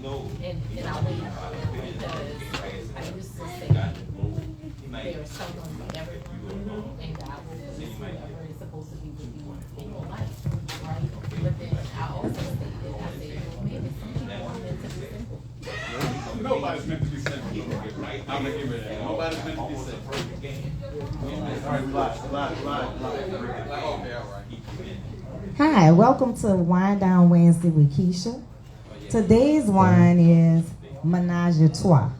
And I wait because I used to say there is someone for everyone, and God will use whoever is supposed to be with you in your life, right? But then I also stated, I said, well, maybe some people are meant to be simple. Nobody's meant to be simple. I'm gonna give it that. Nobody's meant to be simple. All right, relax. Okay, all right. Hi, welcome to Winedown Wednesday with Kecia. Today's wine is Menage a Trois.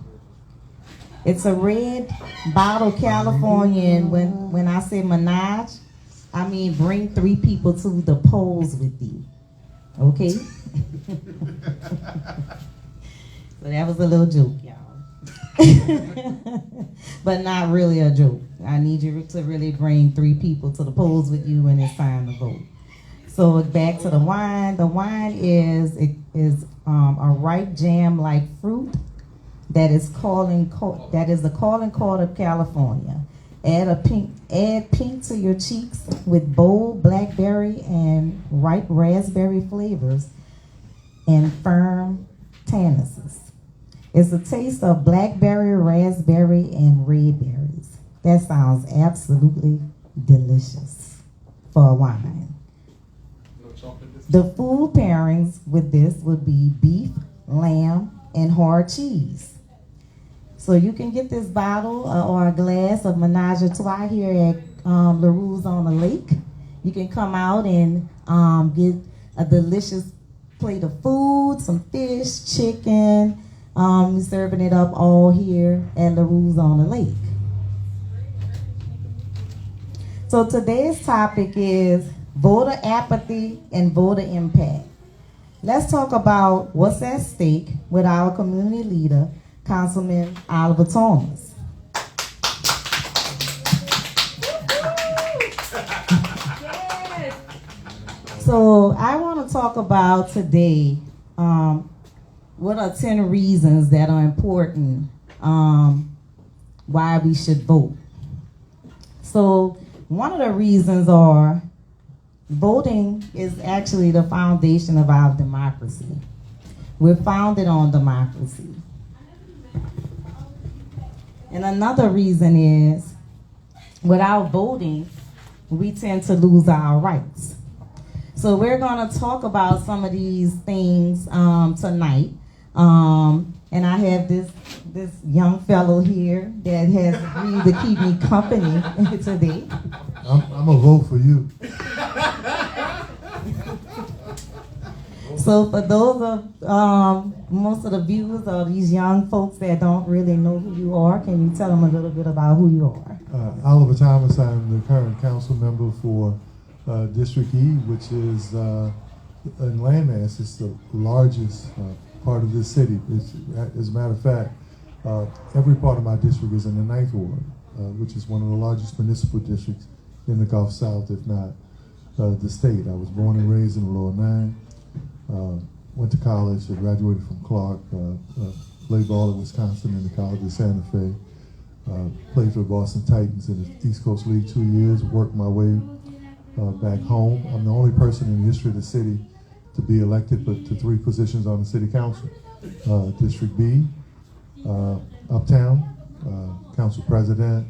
It's a red bottle California, and when I say menage, I mean bring 3 people to the polls with you. Okay? So that was a little joke, y'all. But not really a joke. I need you to really bring 3 people to the polls with you when it's time to vote. So back to the wine. The wine is a ripe jam-like fruit that is the calling card of California. Add pink to your cheeks with bold blackberry and ripe raspberry flavors and firm tannises. It's a taste of blackberry, raspberry, and red berries. That sounds absolutely delicious for a wine. The food pairings with this would be beef, lamb, and hard cheese. So you can get this bottle or a glass of Menage a Trois here at LaRue's on the Lake. You can come out and get a delicious plate of food, some fish, chicken. Serving it up all here at LaRue's on the Lake. So today's topic is voter apathy and voter impact. Let's talk about what's at stake with our community leader, Councilman Oliver Thomas. So I want to talk about today what are 10 reasons that are important why we should vote. So one of the reasons are voting is actually the foundation of our democracy. We're founded on democracy. And another reason is without voting, we tend to lose our rights. So we're going to talk about some of these things tonight. And I have this young fellow here that has agreed to keep me company today. I'm gonna vote for you. So for those of most of the viewers or these young folks that don't really know who you are, can you tell them a little bit about who you are? Oliver Thomas, I'm the current council member for District E, which is in landmass, it's the largest part of this city. As a matter of fact, every part of my district is in the 9th Ward, which is one of the largest municipal districts in the Gulf South, if not the state. I was born and raised in the Lower 9. Went to college, I graduated from Clark, played ball at Wisconsin and the College of Santa Fe, played for the Boston Titans in the East Coast League 2 years, worked my way back home. I'm the only person in the history of the city to be elected to 3 positions on the city council. District B, Uptown, council president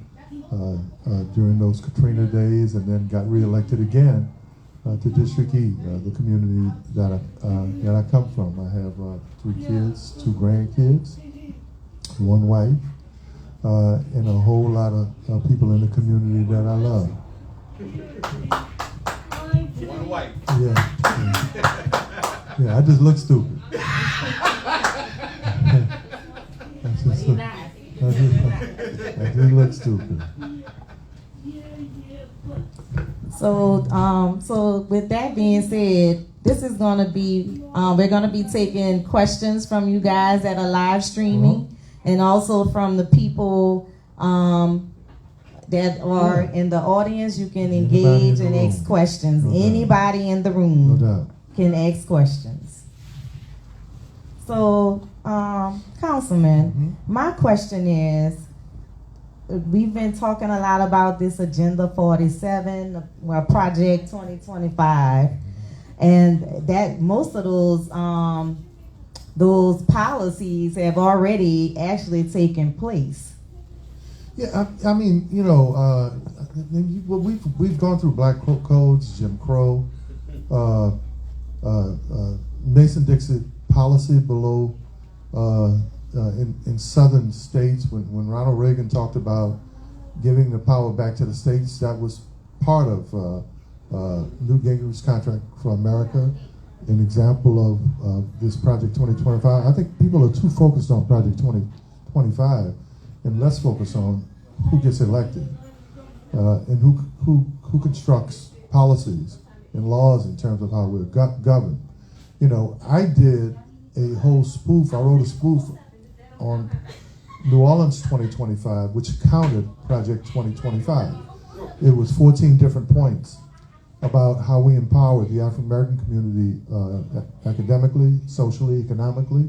during those Katrina days, and then got reelected again to District E, the community that I come from. I have 3 kids, 2 grandkids, 1 wife, and a whole lot of people in the community that I love. 1 wife. Yeah, I just look stupid. I just look stupid. So with that being said, this is going to be, we're going to be taking questions from you guys that are live streaming, and also from the people that are in the audience. You can engage and ask questions. Anybody in the room can ask questions. So, Councilman, my question is, we've been talking a lot about this Agenda 47, Project 2025, and that most of those those policies have already actually taken place. Yeah, I mean, you know, well, we've gone through black codes, Jim Crow, Mason-Dixon policy below in southern states. When Ronald Reagan talked about giving the power back to the states, that was part of Newt Gingrich's Contract for America, an example of this Project 2025. I think people are too focused on Project 2025 and less focused on who gets elected and who constructs policies and laws in terms of how we're governed. You know, I did a whole spoof, I wrote a spoof on New Orleans 2025, which counted Project 2025. It was 14 different points about how we empowered the African American community academically, socially, economically.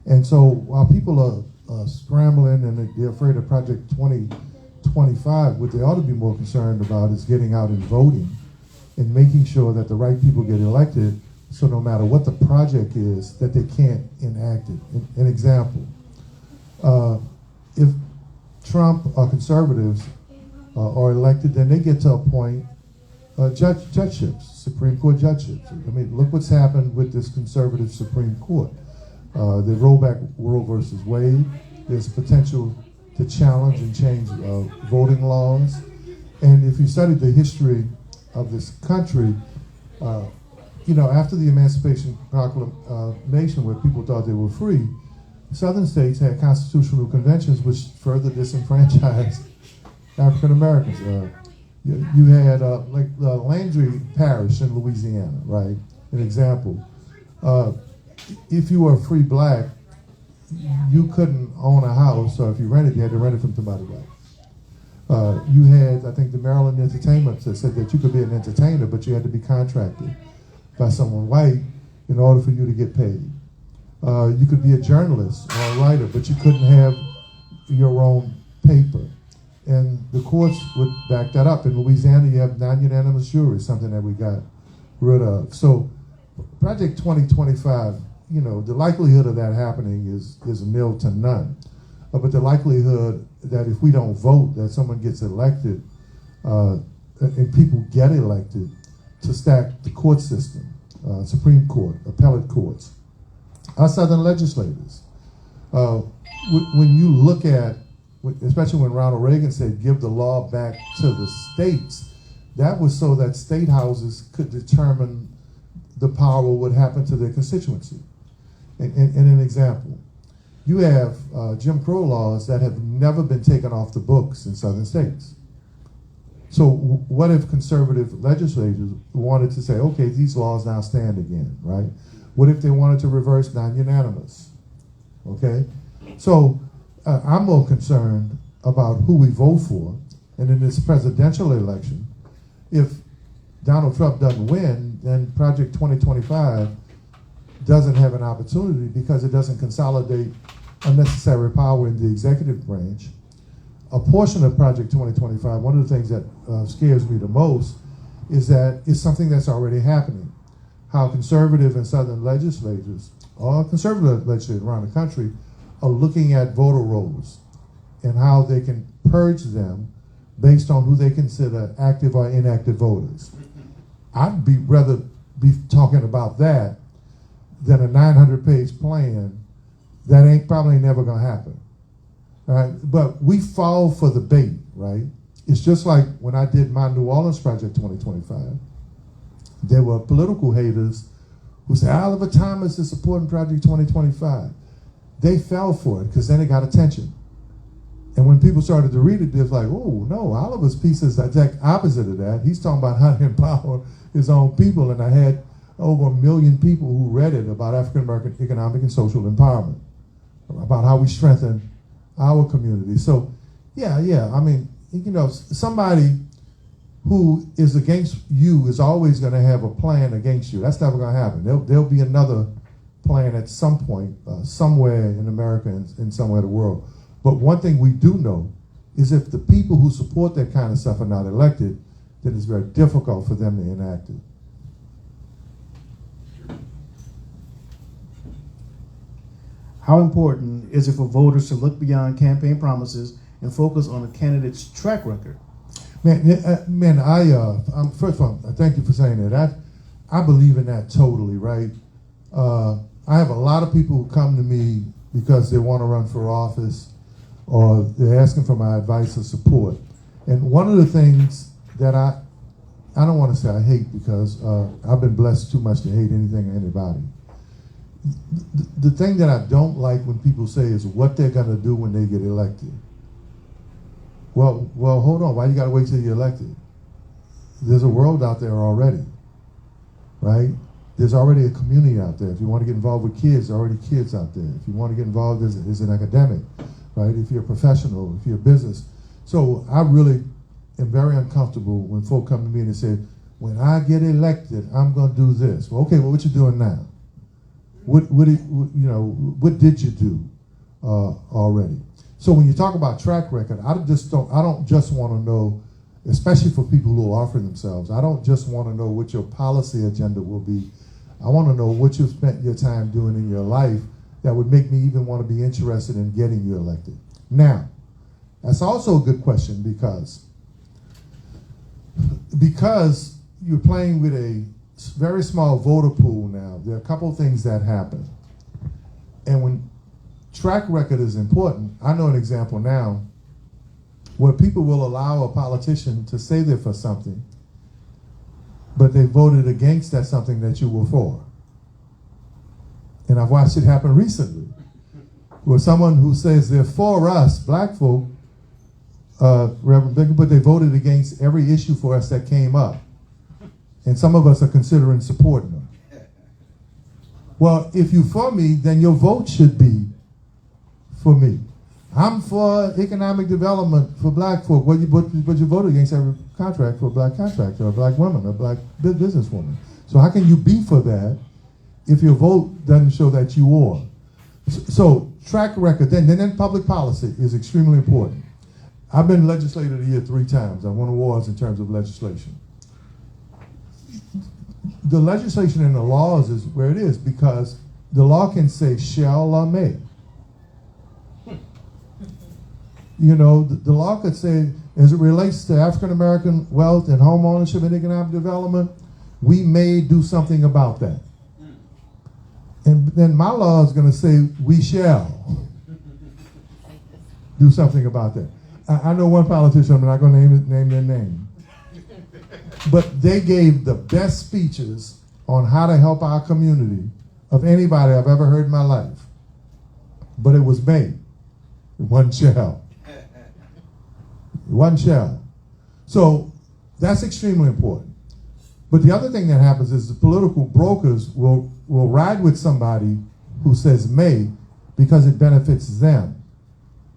And so while people are scrambling and they're afraid of Project 2025, what they ought to be more concerned about is getting out and voting and making sure that the right people get elected, so no matter what the project is, that they can't enact it. An example, if Trump or conservatives are elected, then they get to appoint judgeships, Supreme Court judgeships. I mean, look what's happened with this conservative Supreme Court. They roll back Roe versus Wade. There's potential to challenge and change voting laws. And if you study the history of this country, you know, after the Emancipation Proclamation, where people thought they were free, southern states had constitutional conventions which further disenfranchised African Americans. You had like Landry Parish in Louisiana, right? An example. If you were a free black, you couldn't own a house, or if you rented, you had to rent it from somebody else. You had, I think, the Maryland Entertainment that said that you could be an entertainer, but you had to be contracted by someone white in order for you to get paid. You could be a journalist or a writer, but you couldn't have your own paper. And the courts would back that up. In Louisiana, you have non-unanimous jury, something that we got rid of. So Project 2025, you know, the likelihood of that happening is nil to none. But the likelihood that if we don't vote, that someone gets elected and people get elected, to stack the court system, Supreme Court, appellate courts, our southern legislators. When you look at, especially when Ronald Reagan said, give the law back to the states, that was so that state houses could determine the power of what would happen to their constituency. And an example, you have Jim Crow laws that have never been taken off the books in southern states. So what if conservative legislators wanted to say, okay, these laws now stand again, right? What if they wanted to reverse non-unanimous, okay? So I'm more concerned about who we vote for, and in this presidential election, if Donald Trump doesn't win, then Project 2025 doesn't have an opportunity because it doesn't consolidate unnecessary power in the executive branch. A portion of Project 2025, one of the things that scares me the most is that it's something that's already happening. How conservative and southern legislators, or conservative legislators around the country, are looking at voter rolls and how they can purge them based on who they consider active or inactive voters. I'd rather be talking about that than a 900-page plan that ain't probably never gonna happen. All right, but we fall for the bait, right? It's just like when I did my New Orleans Project 2025. There were political haters who said, Oliver Thomas is supporting Project 2025. They fell for it because then it got attention. And when people started to read it, they was like, oh, no, Oliver's piece is the exact opposite of that. He's talking about how to empower his own people. And I had over 1 million people who read it about African-American economic and social empowerment, about how we strengthen our community. So, yeah, I mean, you know, somebody who is against you is always going to have a plan against you. That's never going to happen. There'll be another plan at some point, somewhere in America and somewhere in the world. But one thing we do know is if the people who support that kind of stuff are not elected, then it's very difficult for them to enact it. How important is it for voters to look beyond campaign promises and focus on a candidate's track record? I'm first of all, thank you for saying that. I believe in that totally, right? I have a lot of people who come to me because they want to run for office or they're asking for my advice or support. And one of the things that I don't want to say I hate because I've been blessed too much to hate anything or anybody. The thing that I don't like when people say is what they're going to do when they get elected. Well, hold on. Why you got to wait till you're elected? There's a world out there already, right? There's already a community out there. If you want to get involved with kids, there are already kids out there. If you want to get involved as an academic, right? If you're a professional, if you're a business. So I really am very uncomfortable when folk come to me and they say, when I get elected, I'm going to do this. Well, okay, well, what you doing now? What did you do already? So when you talk about track record, I don't just want to know, especially for people who offer themselves, I don't just want to know what your policy agenda will be. I want to know what you've spent your time doing in your life that would make me even want to be interested in getting you elected. Now, that's also a good question because you're playing with a very small voter pool now. There are a couple of things that happen. And when track record is important, I know an example now where people will allow a politician to say they're for something, but they voted against that something that you were for. And I've watched it happen recently, where someone who says they're for us, black folk, Reverend Baker, but they voted against every issue for us that came up. And some of us are considering supporting them. Well, if you're for me, then your vote should be for me. I'm for economic development for black folk, but you voted against every contract for a black contractor, or a black woman, or a black businesswoman. So how can you be for that if your vote doesn't show that you are? So track record, then public policy is extremely important. I've been legislator of the year 3 times. I won awards in terms of legislation. The legislation and the laws is where it is because the law can say shall or may. You know, the law could say, as it relates to African American wealth and home ownership and economic development, we may do something about that. And then my law is going to say we shall do something about that. I know one politician, I'm not going to name their name, but they gave the best speeches on how to help our community of anybody I've ever heard in my life. But it was may. It wasn't shall. One shall. So that's extremely important. But the other thing that happens is the political brokers will ride with somebody who says may because it benefits them,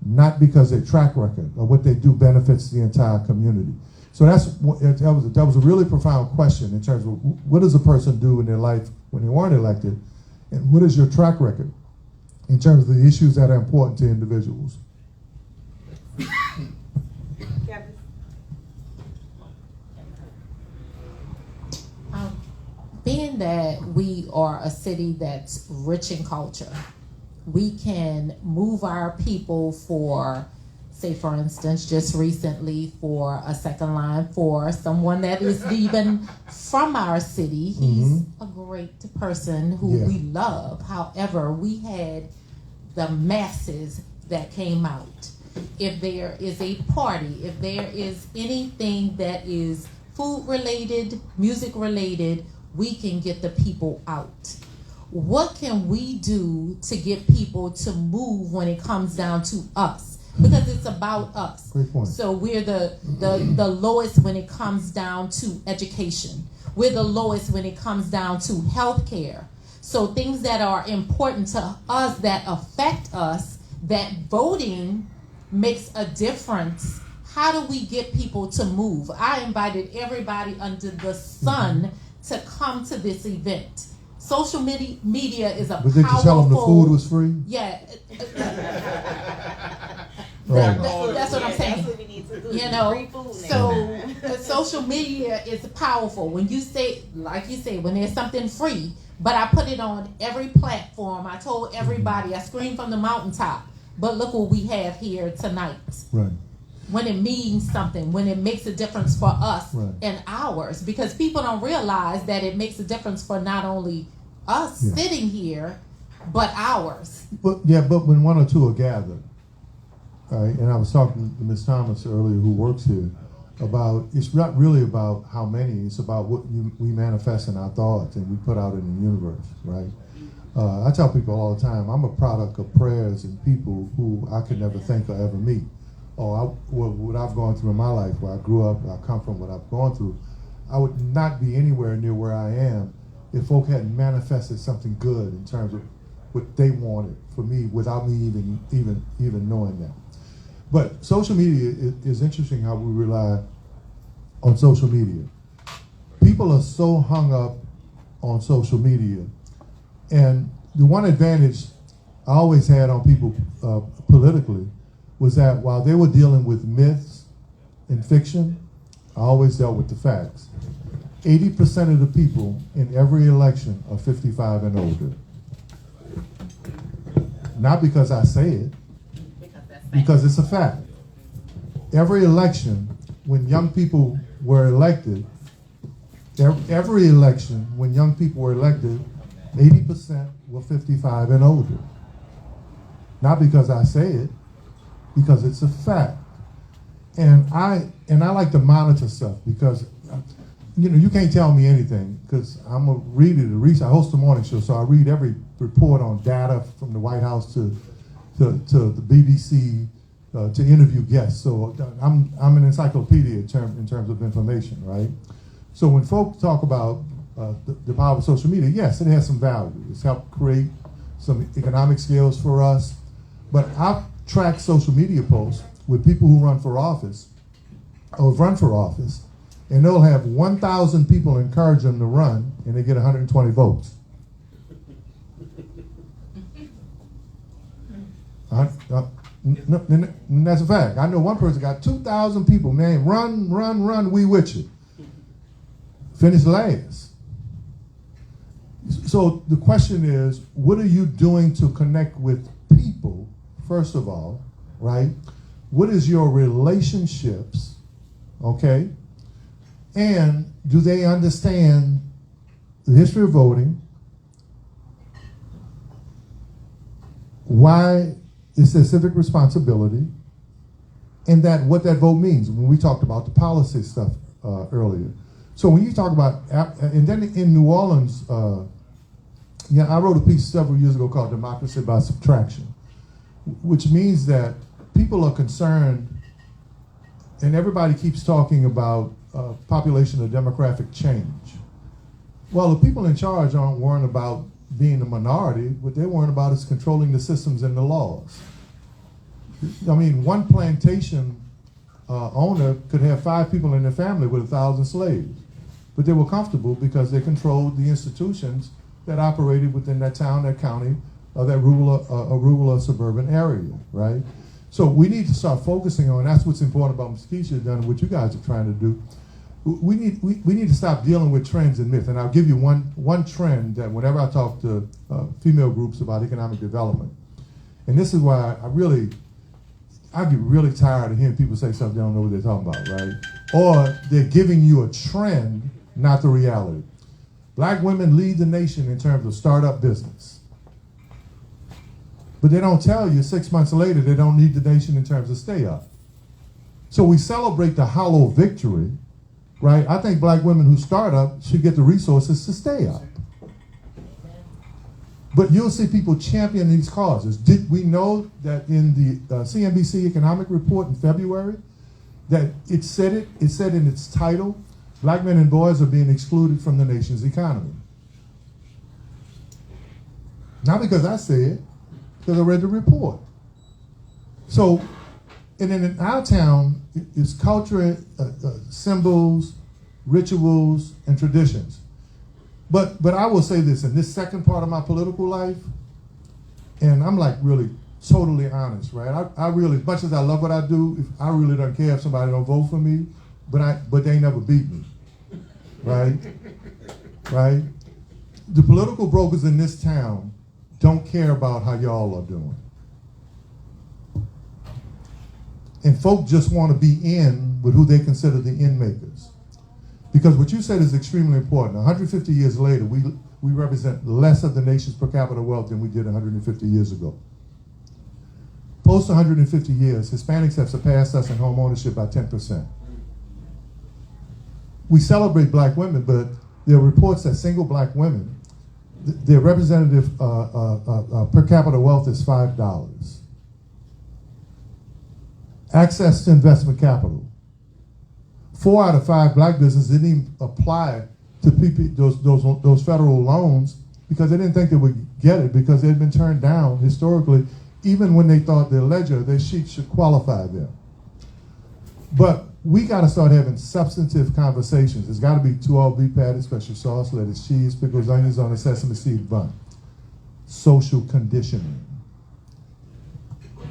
not because their track record or what they do benefits the entire community. So that was a really profound question in terms of what does a person do in their life when they weren't elected, and what is your track record in terms of the issues that are important to individuals. Being that we are a city that's rich in culture, we can move our people for, say for instance, just recently for a second line for someone that is even from our city. He's a great person who we love. However, we had the masses that came out. If there is a party, if there is anything that is food related, music related, we can get the people out. What can we do to get people to move when it comes down to us? Because it's about us. Great point. So we're the lowest when it comes down to education. We're the lowest when it comes down to health care. So things that are important to us, that affect us, that voting makes a difference. How do we get people to move? I invited everybody under the sun to come to this event. Social media is a powerful... But did you tell them the food was free? Yeah. That's what I'm saying. That's what we need to do. You know, Free food so social media is powerful. When you say, like you say, when there's something free, But I put it on every platform. I told everybody, I screamed from the mountaintop. But look what we have here tonight. Right. When it means something, when it makes a difference for us and ours. Because people don't realize that it makes a difference for not only us sitting here, but ours. But when one or two are gathered, right? And I was talking to Ms. Thomas earlier, who works here, about it's not really about how many. It's about what we manifest in our thoughts and we put out in the universe, right? I tell people all the time, I'm a product of prayers and people who I could never think or ever meet. Or what I've gone through in my life, where I grew up, where I come from, what I've gone through, I would not be anywhere near where I am if folk hadn't manifested something good in terms of what they wanted for me without me even knowing that. But social media is interesting how we rely on social media. People are so hung up on social media. And the one advantage I always had on people politically was that while they were dealing with myths and fiction, I always dealt with the facts. 80% of the people in every election are 55 and older. Not because I say it, because it's a fact. Every election, when young people were elected, 80% were 55 and older. Not because I say it, because it's a fact. And I like to monitor stuff because, you can't tell me anything because I'm a reader. I host a morning show, so I read every report on data from the White House to the BBC to interview guests. So I'm an encyclopedia in terms of information, right? So when folks talk about the power of social media, yes, it has some value. It's helped create some economic skills for us. But I've tracked social media posts with people who run for office, or have run for office, and they'll have 1,000 people encourage them to run, and they get 120 votes. That's a fact. I know one person got 2,000 people, man, run, we with you. Finished last. So the question is, what are you doing to connect with people, first of all, right? What is your relationships, okay? And do they understand the history of voting? Why it's their civic responsibility, and that what that vote means. When we talked about the policy stuff earlier. So when you talk about, and then in New Orleans, I wrote a piece several years ago called Democracy by Subtraction, which means that people are concerned, and everybody keeps talking about population or demographic change. Well, the people in charge aren't worrying about being the minority. What they're worrying about is controlling the systems and the laws. I mean, one plantation owner could have 5 people in their family with 1,000 slaves, but they were comfortable because they controlled the institutions that operated within that town, that county, or that rural or suburban area, right? So we need to start focusing on, that's what's important about Ms. Kecia and what you guys are trying to do. We need to stop dealing with trends and myths. And I'll give you one trend that whenever I talk to female groups about economic development, and this is why I get really tired of hearing people say something they don't know what they're talking about, right? Or they're giving you a trend, not the reality. Black women lead the nation in terms of startup business. But they don't tell you 6 months later they don't lead the nation in terms of stay up. So we celebrate the hollow victory, right? I think black women who start up should get the resources to stay up. But you'll see people champion these causes. Did we know that in the CNBC economic report in February, that it said in its title, black men and boys are being excluded from the nation's economy. Not because I say it, because I read the report. So, and then in our town, it's culture, symbols, rituals, and traditions. But I will say this, in this second part of my political life, and I'm like really totally honest, right? I really, as much as I love what I do, I really don't care if somebody don't vote for me, but they never beat me, right? Right? The political brokers in this town don't care about how y'all are doing. And folk just want to be in with who they consider the in makers. Because what you said is extremely important. 150 years later, we represent less of the nation's per capita wealth than we did 150 years ago. Post 150 years, Hispanics have surpassed us in home ownership by 10%. We celebrate black women, but there are reports that single black women, their representative per capita wealth is $5. Access to investment capital. 4 out of 5 black businesses didn't even apply to those federal loans because they didn't think they would get it because they'd been turned down historically, even when they thought their ledger, their sheet should qualify them. But we got to start having substantive conversations. There's got to be 2 beef patties, special sauce, lettuce, cheese, pickles, onions on a sesame seed bun. Social conditioning.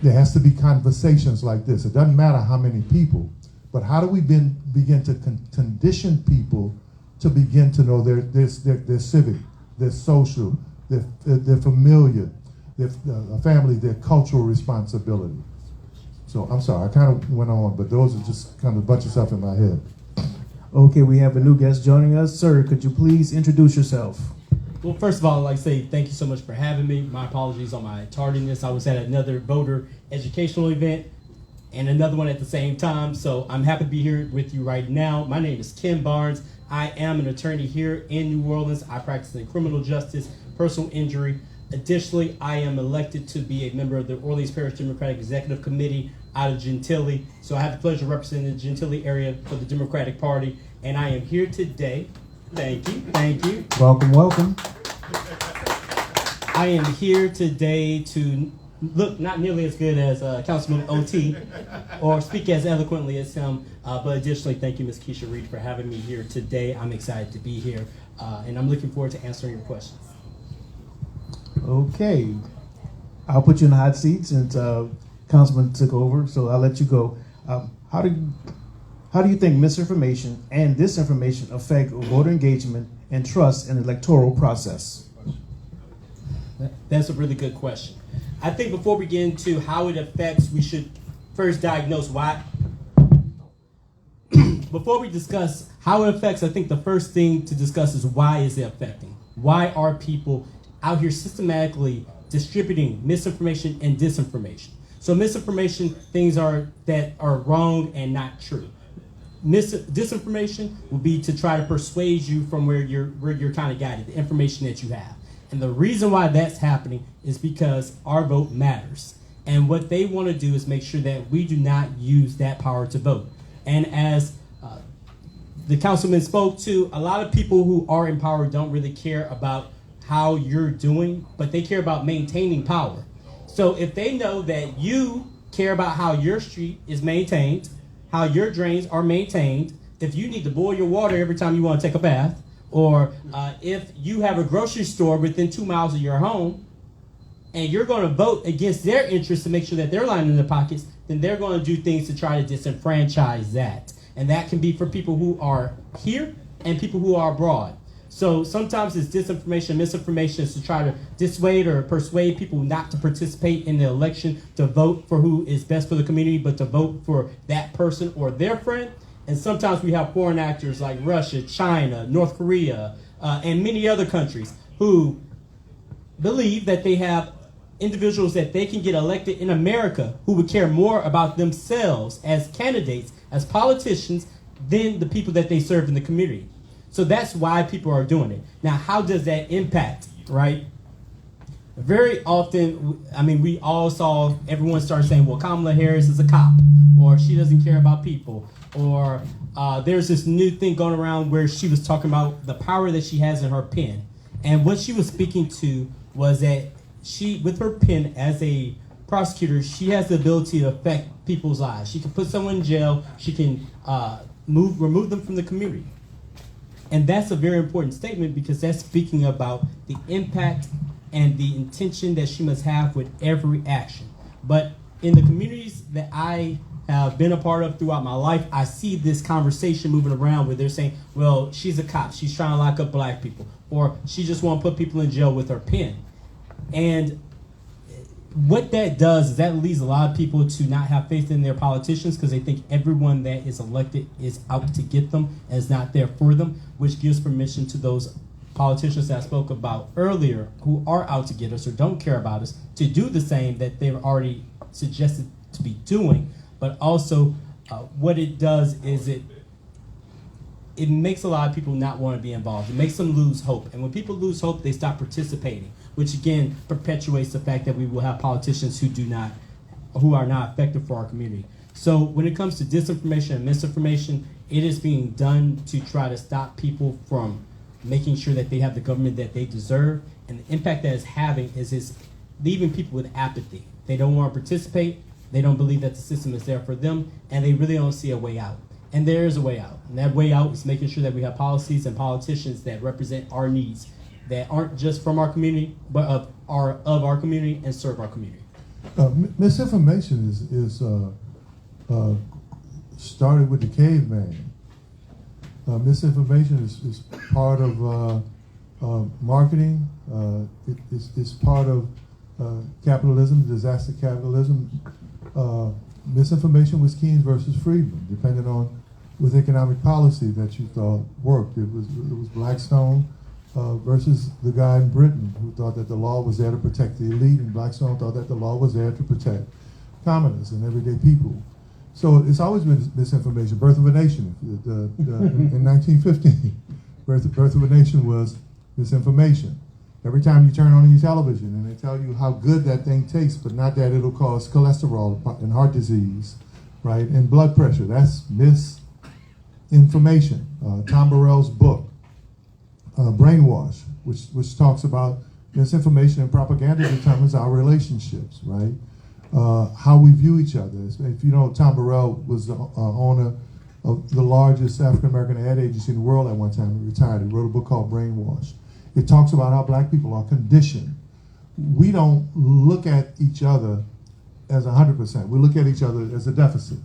There has to be conversations like this. It doesn't matter how many people, but how do we begin to condition people to begin to know their civic, their social, their familiar, their family, their cultural responsibility. So I'm sorry, I kind of went on, but those are just kind of a bunch of stuff in my head. Okay, we have a new guest joining us. Sir, could you please introduce yourself? Well, first of all, I'd like to say thank you so much for having me. My apologies on my tardiness. I was at another voter educational event and another one at the same time, so I'm happy to be here with you right now. My name is Ken Barnes. I am an attorney here in New Orleans. I practice in criminal justice, personal injury. Additionally, I am elected to be a member of the Orleans Parish Democratic Executive Committee out of Gentilly. So I have the pleasure of representing the Gentilly area for the Democratic Party, and I am here today. Thank you. Welcome, welcome. I am here today to look not nearly as good as Councilman O.T. or speak as eloquently as him, but additionally, thank you, Ms. Kecia Reed, for having me here today. I'm excited to be here, and I'm looking forward to answering your questions. Okay. I'll put you in the hot seat since Councilman took over, so I'll let you go. How do you think misinformation and disinformation affect voter engagement and trust in the electoral process? That's a really good question. I think before we get into how it affects, we should first diagnose why. Before we discuss how it affects, I think the first thing to discuss is why is it affecting? Why are people out here systematically distributing misinformation and disinformation? So misinformation, things that are wrong and not true. Disinformation will be to try to persuade you from where you're kind of guided, the information that you have. And the reason why that's happening is because our vote matters. And what they want to do is make sure that we do not use that power to vote. And as the councilman spoke to, a lot of people who are in power don't really care about how you're doing, but they care about maintaining power. So if they know that you care about how your street is maintained, how your drains are maintained, if you need to boil your water every time you want to take a bath, or if you have a grocery store within 2 miles of your home, and you're going to vote against their interests to make sure that they're lining their pockets, then they're going to do things to try to disenfranchise that. And that can be for people who are here and people who are abroad. So sometimes it's disinformation, misinformation is to try to dissuade or persuade people not to participate in the election, to vote for who is best for the community, but to vote for that person or their friend. And sometimes we have foreign actors like Russia, China, North Korea, and many other countries who believe that they have individuals that they can get elected in America who would care more about themselves as candidates, as politicians, than the people that they serve in the community. So that's why people are doing it. Now, how does that impact, right? Very often, I mean, we all saw everyone start saying, well, Kamala Harris is a cop, or she doesn't care about people, or there's this new thing going around where she was talking about the power that she has in her pen. And what she was speaking to was that she, with her pen as a prosecutor, she has the ability to affect people's lives. She can put someone in jail. She can remove them from the community. And that's a very important statement because that's speaking about the impact and the intention that she must have with every action. But in the communities that I have been a part of throughout my life, I see this conversation moving around where they're saying, well, she's a cop. She's trying to lock up black people. or she just want to put people in jail with her pen. And what that does is that leads a lot of people to not have faith in their politicians because they think everyone that is elected is out to get them and is not there for them, which gives permission to those politicians that I spoke about earlier who are out to get us or don't care about us to do the same that they've already suggested to be doing. But also what it does is it makes a lot of people not want to be involved. It makes them lose hope. And when people lose hope, they stop participating, which again perpetuates the fact that we will have politicians who are not effective for our community. So when it comes to disinformation and misinformation, it is being done to try to stop people from making sure that they have the government that they deserve. And the impact that it's having is it's leaving people with apathy. They don't want to participate. They don't believe that the system is there for them, and they really don't see a way out. And there is a way out. And that way out is making sure that we have policies and politicians that represent our needs, that aren't just from our community, but of our community and serve our community. Misinformation is started with the caveman. Misinformation is part of marketing. It's part of capitalism, disaster capitalism. Misinformation was Keynes versus Friedman, depending on with economic policy that you thought worked. It was Blackstone versus the guy in Britain who thought that the law was there to protect the elite, and Blackstone thought that the law was there to protect commoners and everyday people. So it's always been misinformation. Birth of a Nation in 1915, Birth of a Nation was misinformation. Every time you turn on your television and they tell you how good that thing tastes, but not that it'll cause cholesterol and heart disease, right, and blood pressure. That's misinformation. Tom Burrell's book, Brainwash, which talks about misinformation and propaganda determines our relationships, right? How we view each other. If you know, Tom Burrell was the owner of the largest African-American ad agency in the world at one time. He retired. He wrote a book called Brainwash. It talks about how black people are conditioned. We don't look at each other as 100%. We look at each other as a deficit.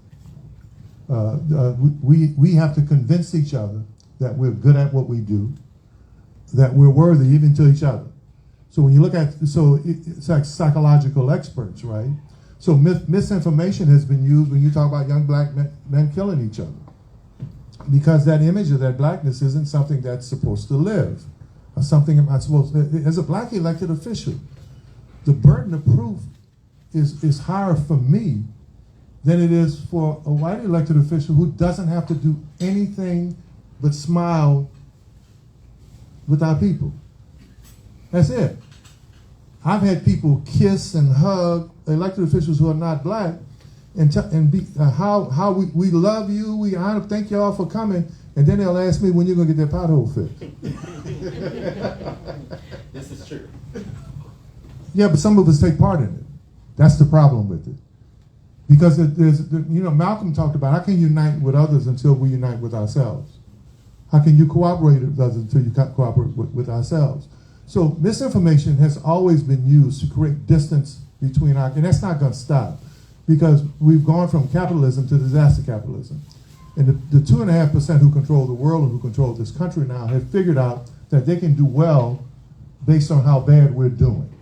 We have to convince each other that we're good at what we do, that we're worthy even to each other. So when you look at, it's like psychological experts, right? So misinformation has been used when you talk about young black men killing each other, because that image of that blackness isn't something that's supposed to live. Or something I'm not supposed to, as a black elected official, the burden of proof is higher for me than it is for a white elected official who doesn't have to do anything but smile with our people. That's it. I've had people kiss and hug elected officials who are not black and be how we love you, we honor, thank you all for coming, and then they'll ask me when you're gonna get that pothole fixed. This is true. Yeah, but some of us take part in it. That's the problem with it. Because Malcolm talked about how can you unite with others until we unite with ourselves? How can you cooperate with others until you cooperate with ourselves? So misinformation has always been used to create distance between and that's not going to stop, because we've gone from capitalism to disaster capitalism. And the 2.5% who control the world and who control this country now have figured out that they can do well based on how bad we're doing.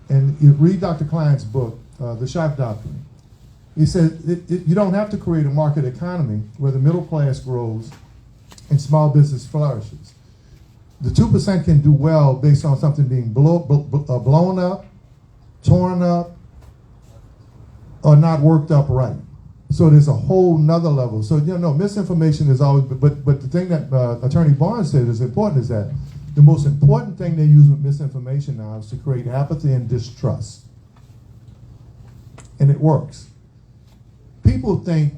And you read Dr. Klein's book, The Shock Doctrine. He said you don't have to create a market economy where the middle class grows and small business flourishes. The 2% can do well based on something being blown up, torn up, or not worked up right. So there's a whole nother level. So misinformation is always, but the thing that Attorney Barnes said is important is that the most important thing they use with misinformation now is to create apathy and distrust. And it works. People think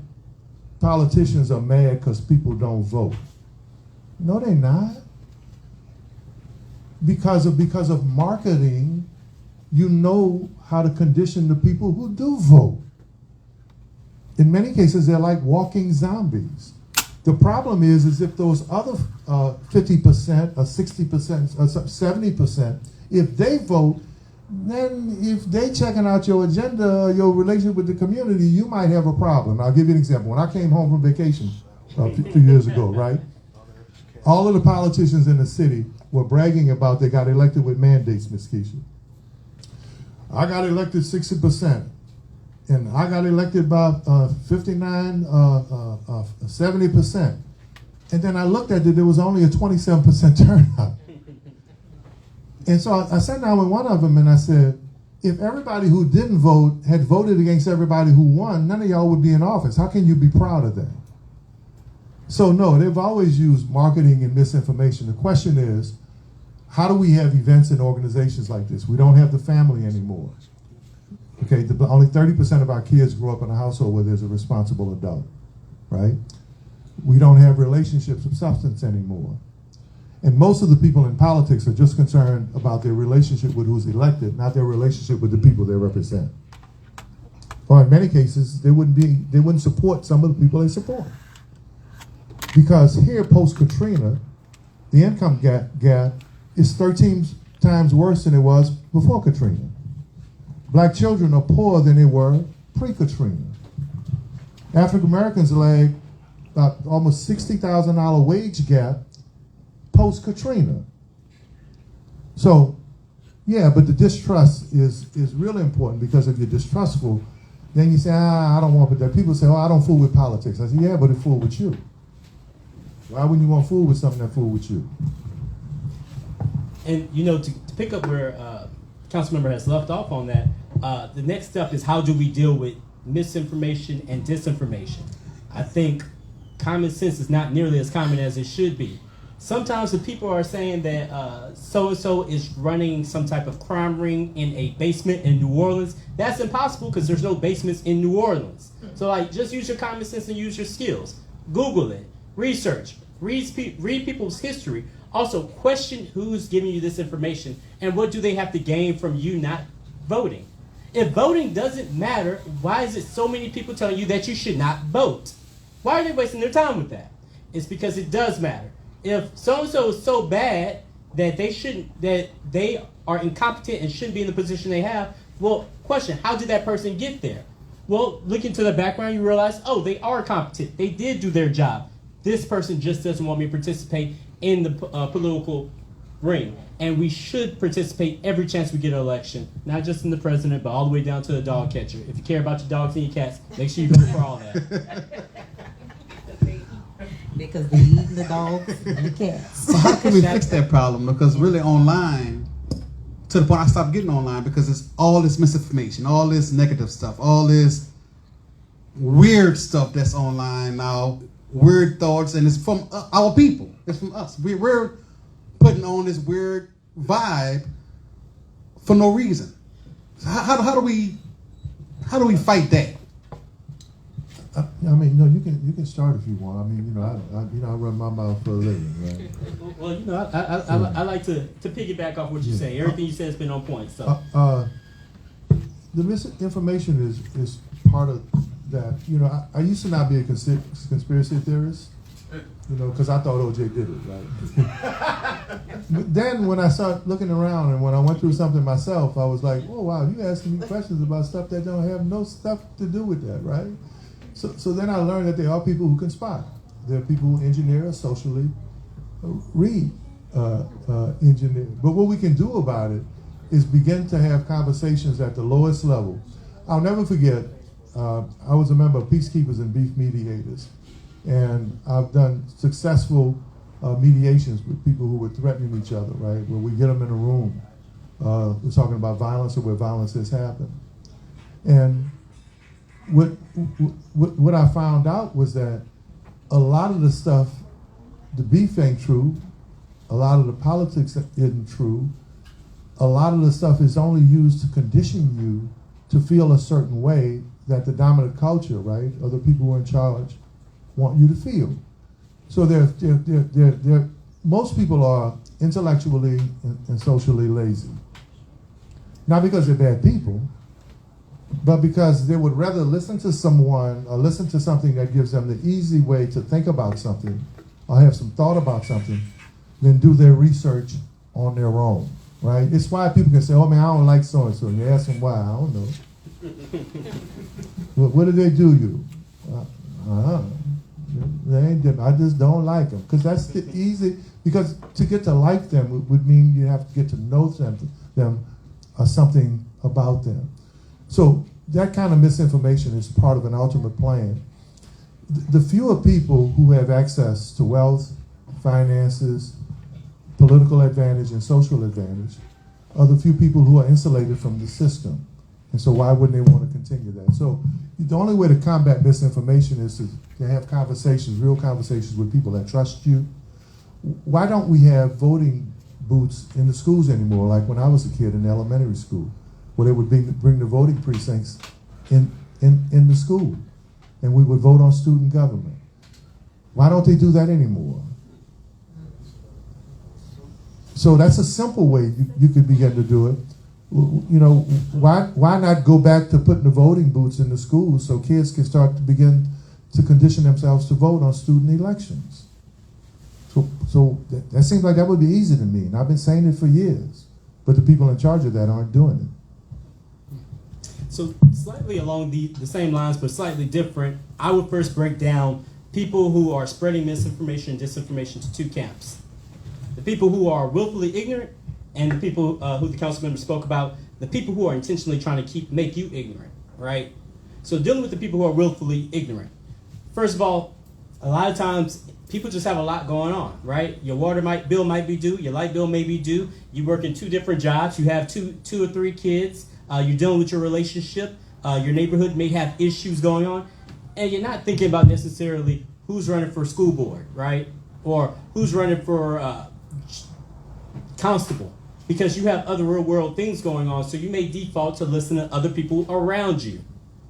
politicians are mad because people don't vote. No, they're not. Because of marketing, you know how to condition the people who do vote. In many cases, they're like walking zombies. The problem is if those other 50% or 60% or 70%, if they vote, then if they checking out your agenda, your relationship with the community, you might have a problem. I'll give you an example. When I came home from vacation a few years ago, right? all of the politicians in the city were bragging about they got elected with mandates, Ms. Kecia. I got elected 60%. And I got elected by 70%. And then I looked at it, there was only a 27% turnout. And so I sat down with one of them and I said, if everybody who didn't vote had voted against everybody who won, none of y'all would be in office. How can you be proud of that? So no, they've always used marketing and misinformation. The question is, how do we have events and organizations like this? We don't have the family anymore. Okay, only 30% of our kids grow up in a household where there's a responsible adult, right? We don't have relationships of substance anymore. And most of the people in politics are just concerned about their relationship with who's elected, not their relationship with the people they represent. Or in many cases, they wouldn't support some of the people they support. Because here, post-Katrina, the income gap is 13 times worse than it was before Katrina. Black children are poorer than they were pre-Katrina. African Americans lag about almost $60,000 wage gap post-Katrina. So, yeah, but the distrust is really important, because if you're distrustful, then you say, I don't want that. People say, I don't fool with politics. I say, yeah, but it fool with you. Why wouldn't you want to fool with something that fool with you? And, to pick up where Councilmember has left off on that, the next step is, how do we deal with misinformation and disinformation? I think common sense is not nearly as common as it should be. Sometimes the people are saying that so-and-so is running some type of crime ring in a basement in New Orleans. That's impossible, because there's no basements in New Orleans. So just use your common sense and use your skills. Google it, research, read people's history. Also, question who's giving you this information and what do they have to gain from you not voting. If voting doesn't matter, why is it so many people telling you that you should not vote? Why are they wasting their time with that? It's because it does matter. If so-and-so is so bad that they are incompetent and shouldn't be in the position they have, well, question, how did that person get there? Well, look into the background, you realize, they are competent. They did do their job. This person just doesn't want me to participate in the political ring. And we should participate every chance we get an election, not just in the president, but all the way down to the dog catcher. If you care about your dogs and your cats, make sure you vote for all that. Because they eat the dogs and the cats. So how can we fix that problem? Because really online, to the point I stopped getting online, because it's all this misinformation, all this negative stuff, all this weird stuff that's online now, weird thoughts, and it's from our people. It's from us. We're putting on this weird vibe for no reason. So how do we fight that? I mean, no, you can start if you want. I mean, I run my mouth for a living, right? Well, I like to piggyback off what you say. Everything you said has been on point. So the misinformation is part of that. I used to not be a conspiracy theorist, because I thought OJ did it, right? But then when I started looking around and when I went through something myself, I was like, oh wow, you asking me questions about stuff that don't have no stuff to do with that, right? So then I learned that there are people who conspire. There are people who engineer or socially engineer. But what we can do about it is begin to have conversations at the lowest level. I'll never forget, I was a member of Peacekeepers and Beef Mediators. And I've done successful mediations with people who were threatening each other, right? Where we get them in a room, we're talking about violence or where violence has happened. And what I found out was that a lot of the stuff, the beef ain't true, a lot of the politics isn't true, a lot of the stuff is only used to condition you to feel a certain way that the dominant culture, right, or the people who are in charge want you to feel. So most people are intellectually and socially lazy. Not because they're bad people, but because they would rather listen to someone or listen to something that gives them the easy way to think about something or have some thought about something than do their research on their own, right? It's why people can say, oh man, I don't like so-and-so. And you ask them why, I don't know. What did they do you? They ain't different. I just don't like them because that's the easy. Because to get to like them would mean you have to get to know them or something about them. So that kind of misinformation is part of an ultimate plan. The fewer people who have access to wealth, finances, political advantage, and social advantage are the few people who are insulated from the system. And so why wouldn't they want to continue that? So the only way to combat misinformation is to have conversations, real conversations with people that trust you. Why don't we have voting booths in the schools anymore, like when I was a kid in elementary school, where they would bring the voting precincts in the school, and we would vote on student government. Why don't they do that anymore? So that's a simple way you could begin to do it. You know, why not go back to putting the voting booths in the schools so kids can start to begin to condition themselves to vote on student elections? So that seems like that would be easy to me, and I've been saying it for years, but the people in charge of that aren't doing it. So slightly along the same lines, but slightly different, I would first break down people who are spreading misinformation and disinformation to two camps. The people who are willfully ignorant and the people who the council member spoke about, the people who are intentionally trying to make you ignorant, right? So dealing with the people who are willfully ignorant. First of all, a lot of times people just have a lot going on, right? Your water bill might be due, your light bill may be due, you work in 2 different jobs, you have two or three kids, you're dealing with your relationship, your neighborhood may have issues going on, and you're not thinking about necessarily who's running for school board, right? Or who's running for constable, because you have other real world things going on, so you may default to listen to other people around you,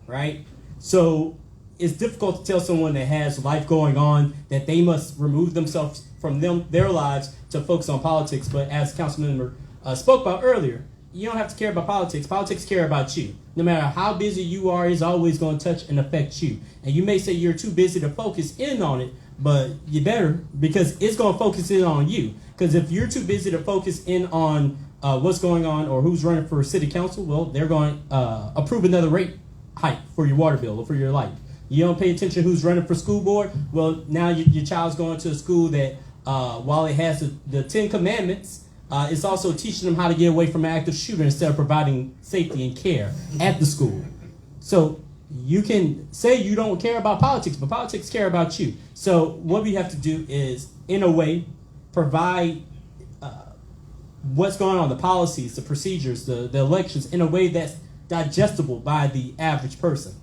right? So it's difficult to tell someone that has life going on that they must remove themselves from their lives to focus on politics. But as Councilmember spoke about earlier, you don't have to care about politics. Politics care about you. No matter how busy you are, it's always going to touch and affect you. And you may say you're too busy to focus in on it, but you better, because it's going to focus in on you. Because if you're too busy to focus in on what's going on or who's running for city council, well, they're going to approve another rate hike for your water bill or for your light. You don't pay attention who's running for school board, well, now your child's going to a school that, while it has the 10 commandments, it's also teaching them how to get away from an active shooter instead of providing safety and care at the school. So you can say you don't care about politics, but politics care about you. So what we have to do is, in a way, provide what's going on, the policies, the procedures, the elections, in a way that's digestible by the average person.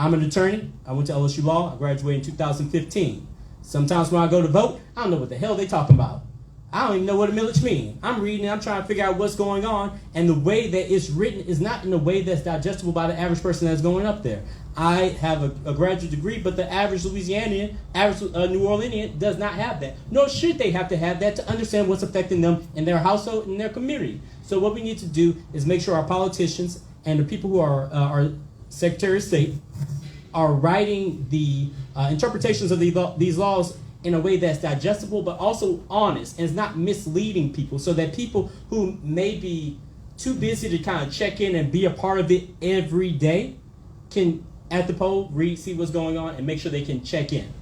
I'm an attorney. I went to LSU Law. I graduated in 2015. Sometimes when I go to vote, I don't know what the hell they talking about. I don't even know what a millage means. I'm reading, I'm trying to figure out what's going on, and the way that it's written is not in a way that's digestible by the average person that's going up there. I have a graduate degree, but the average Louisianian, average New Orleanian does not have that. Nor should they have to have that to understand what's affecting them in their household and their community. So what we need to do is make sure our politicians and the people who are our Secretary of State are writing the interpretations of these laws in a way that's digestible but also honest, and it's not misleading people, so that people who may be too busy to kind of check in and be a part of it every day can, at the poll, read, see what's going on, and make sure they can check in.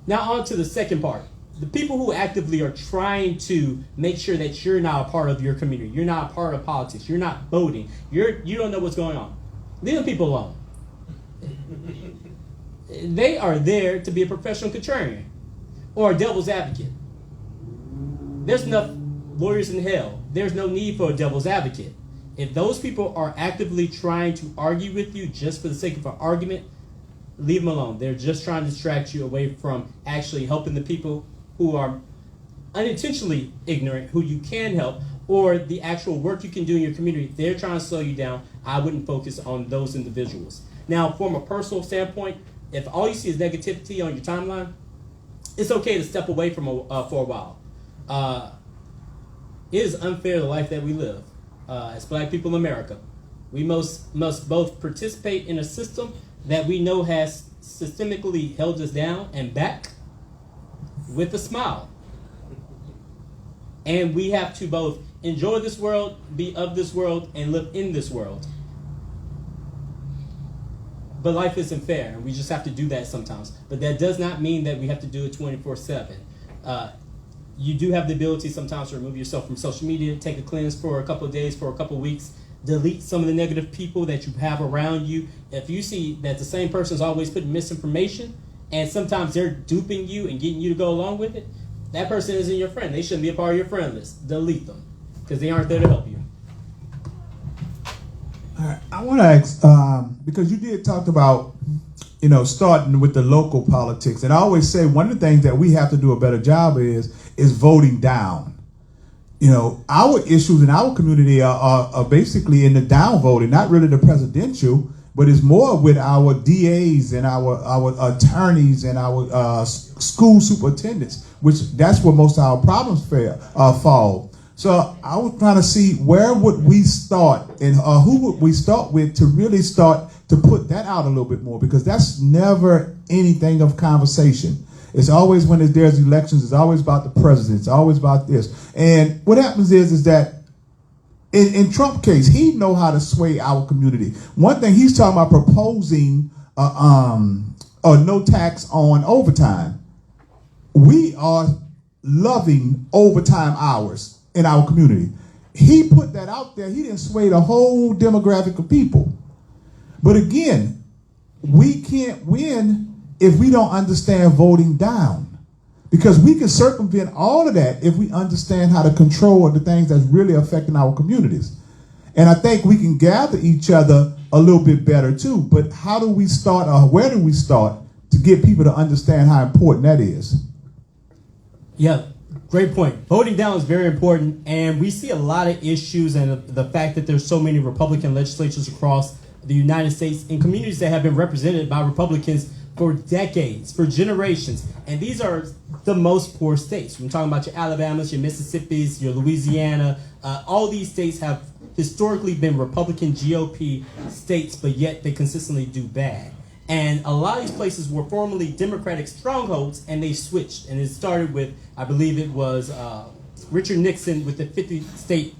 Now on to the second part. The people who actively are trying to make sure that you're not a part of your community, you're not a part of politics, you're not voting, you don't know what's going on. Leave them people alone. They are there to be a professional contrarian or a devil's advocate. There's enough lawyers in hell. There's no need for a devil's advocate. If those people are actively trying to argue with you just for the sake of an argument, leave them alone. They're just trying to distract you away from actually helping the people who are unintentionally ignorant, who you can help, or the actual work you can do in your community. They're trying to slow you down. I wouldn't focus on those individuals. Now, from a personal standpoint, if all you see is negativity on your timeline, it's okay to step away from for a while. It is unfair, the life that we live as black people in America. We must both participate in a system that we know has systemically held us down and back with a smile. And we have to both enjoy this world, be of this world, and live in this world. But life isn't fair, and we just have to do that sometimes. But that does not mean that we have to do it 24/7. You do have the ability sometimes to remove yourself from social media, take a cleanse for a couple of days, for a couple of weeks, delete some of the negative people that you have around you. If you see that the same person is always putting misinformation, and sometimes they're duping you and getting you to go along with it, that person isn't your friend. They shouldn't be a part of your friend list. Delete them, because they aren't there to help you. All right, I want to ask, because you did talk about, starting with the local politics. And I always say one of the things that we have to do a better job is voting down. Our issues in our community are basically in the down voting, not really the presidential, but it's more with our DAs and our attorneys and our school superintendents, which that's where most of our problems fall. So I was trying to see where would we start and who would we start with to really start to put that out a little bit more, because that's never anything of conversation. It's always when there's elections, it's always about the president, it's always about this. And what happens is that in Trump's case, he know how to sway our community. One thing he's talking about proposing a no tax on overtime. We are loving overtime hours in our community. He put that out there. He didn't sway the whole demographic of people. But again, we can't win if we don't understand voting down, because we can circumvent all of that if we understand how to control the things that's really affecting our communities. And I think we can gather each other a little bit better too. But how do we start, or where do we start to get people to understand how important that is? Yeah, great point. Voting down is very important, and we see a lot of issues, and the fact that there's so many Republican legislatures across the United States in communities that have been represented by Republicans for decades, for generations. And these are the most poor states. We're talking about your Alabamas, your Mississippis, your Louisiana. All these states have historically been Republican GOP states, but yet they consistently do bad. And a lot of these places were formerly Democratic strongholds, and they switched. And it started with, I believe it was Richard Nixon with the 50-state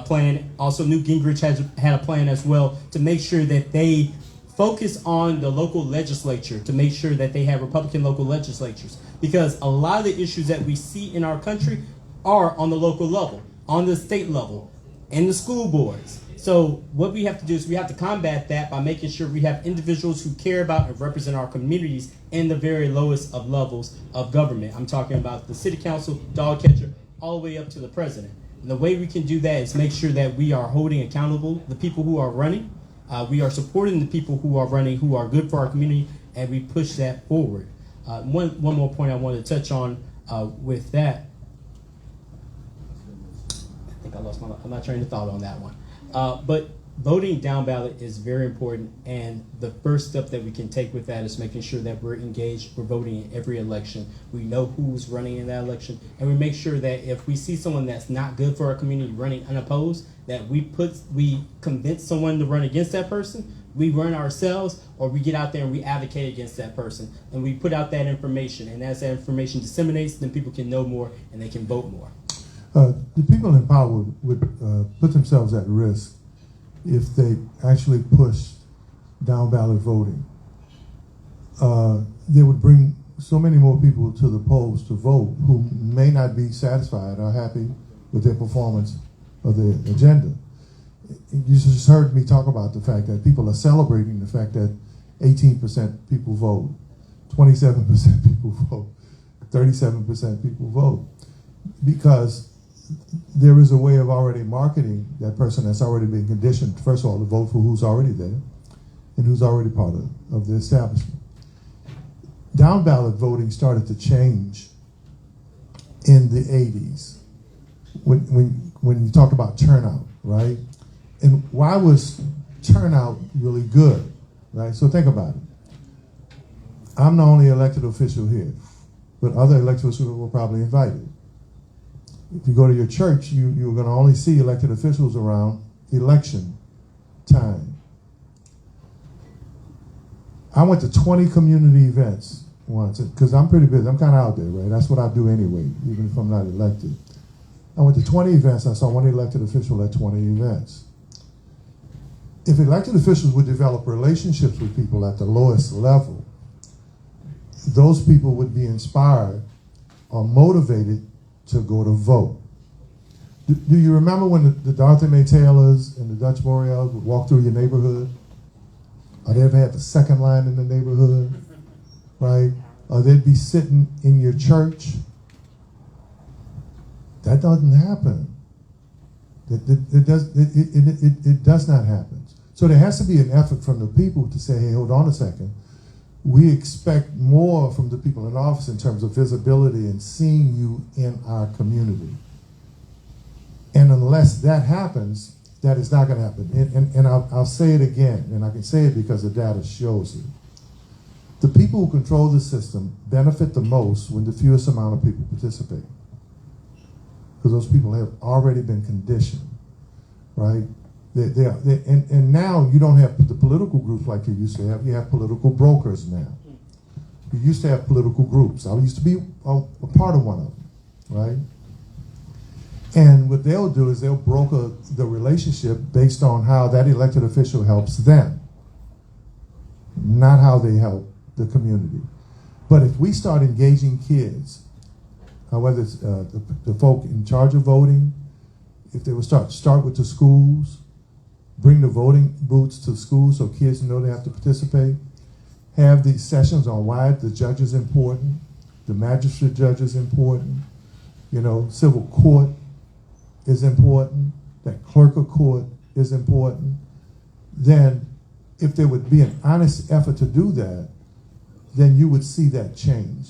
plan. Also, Newt Gingrich had a plan as well to make sure that they focus on the local legislature, to make sure that they have Republican local legislatures. Because a lot of the issues that we see in our country are on the local level, on the state level, and the school boards. So what we have to do is we have to combat that by making sure we have individuals who care about and represent our communities in the very lowest of levels of government. I'm talking about the city council, dog catcher, all the way up to the president. And the way we can do that is make sure that we are holding accountable the people who are running. We are supporting the people who are running, who are good for our community, and we push that forward. One more point I wanted to touch on with that. I think I lost my train of thought on that one. But voting down ballot is very important, and the first step that we can take with that is making sure that we're engaged, we're voting in every election. We know who's running in that election, and we make sure that if we see someone that's not good for our community running unopposed, that we convince someone to run against that person, we run ourselves, or we get out there and we advocate against that person, and we put out that information. And as that information disseminates, then people can know more and they can vote more. The people in power would put themselves at risk if they actually pushed down ballot voting. They would bring so many more people to the polls to vote who may not be satisfied or happy with their performance of the agenda. You just heard me talk about the fact that people are celebrating the fact that 18% people vote, 27% people vote, 37% people vote, because there is a way of already marketing that person that's already been conditioned, first of all, to vote for who's already there and who's already part of the establishment. Down ballot voting started to change in the 80s when you talk about turnout, right? And why was turnout really good, right? So think about it. I'm the only elected official here, but other elected officials were probably invited. If you go to your church, you're going to only see elected officials around election time. I went to 20 community events once, because I'm pretty busy. I'm kind of out there, right? That's what I do anyway, even if I'm not elected. I went to 20 events. I saw one elected official at 20 events. if elected officials would develop relationships with people at the lowest level, those people would be inspired or motivated to go to vote. Do you remember when the Dorothy May Taylors and the Dutch Boreals would walk through your neighborhood? Or they ever had the second line in the neighborhood, right? Or they'd be sitting in your church. That doesn't happen. It does not happen. So there has to be an effort from the people to say, hey, hold on a second. We expect more from the people in office in terms of visibility and seeing you in our community. And unless that happens, that is not going to happen. And I'll say it again, and I can say it because the data shows it. The people who control the system benefit the most when the fewest amount of people participate. Because those people have already been conditioned, right? And now you don't have the political groups like you used to have. You have political brokers now. You used to have political groups. I used to be a part of one of them, right? And what they'll do is they'll broker the relationship based on how that elected official helps them, not how they help the community. But if we start engaging kids, whether it's the folk in charge of voting, if they would start with the schools, bring the voting booths to schools so kids know they have to participate, have these sessions on why the judge is important, the magistrate judge is important, civil court is important, that clerk of court is important, then if there would be an honest effort to do that, then you would see that change.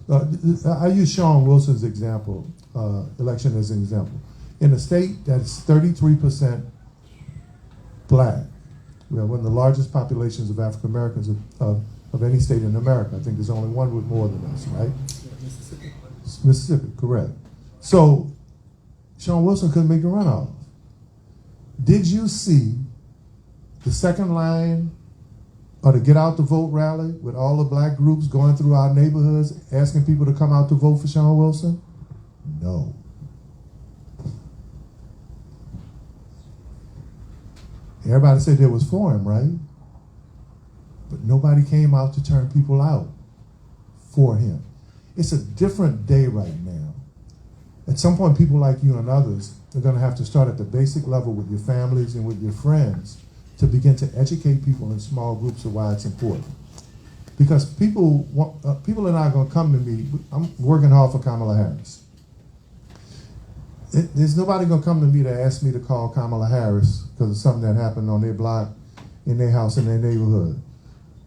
I use Sean Wilson's election as an example. In a state that's 33% black, we have one of the largest populations of African Americans of any state in America. I think there's only one with more than us, right? Mississippi, correct. So Sean Wilson couldn't make the runoff. Did you see the second line or the Get Out to Vote rally with all the black groups going through our neighborhoods asking people to come out to vote for Sean Wilson? No. Everybody said they was for him, right? But nobody came out to turn people out for him. It's a different day right now. At some point, people like you and others are going to have to start at the basic level with your families and with your friends to begin to educate people in small groups of why it's important. Because people are not going to come to me. I'm working hard for Kamala Harris. There's nobody going to come to me to ask me to call Kamala Harris because of something that happened on their block, in their house, in their neighborhood.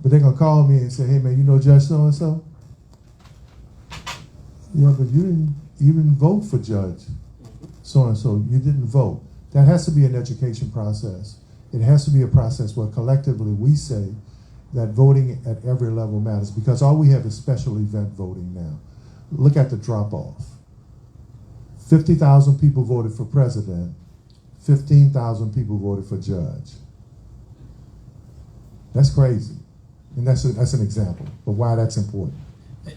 But they're going to call me and say, hey, man, you know Judge so-and-so? Yeah, but you didn't even vote for Judge so-and-so. You didn't vote. That has to be an education process. It has to be a process where collectively we say that voting at every level matters, because all we have is special event voting now. Look at the drop-off. 50,000 people voted for president, 15,000 people voted for judge. That's crazy. And that's an example of why that's important.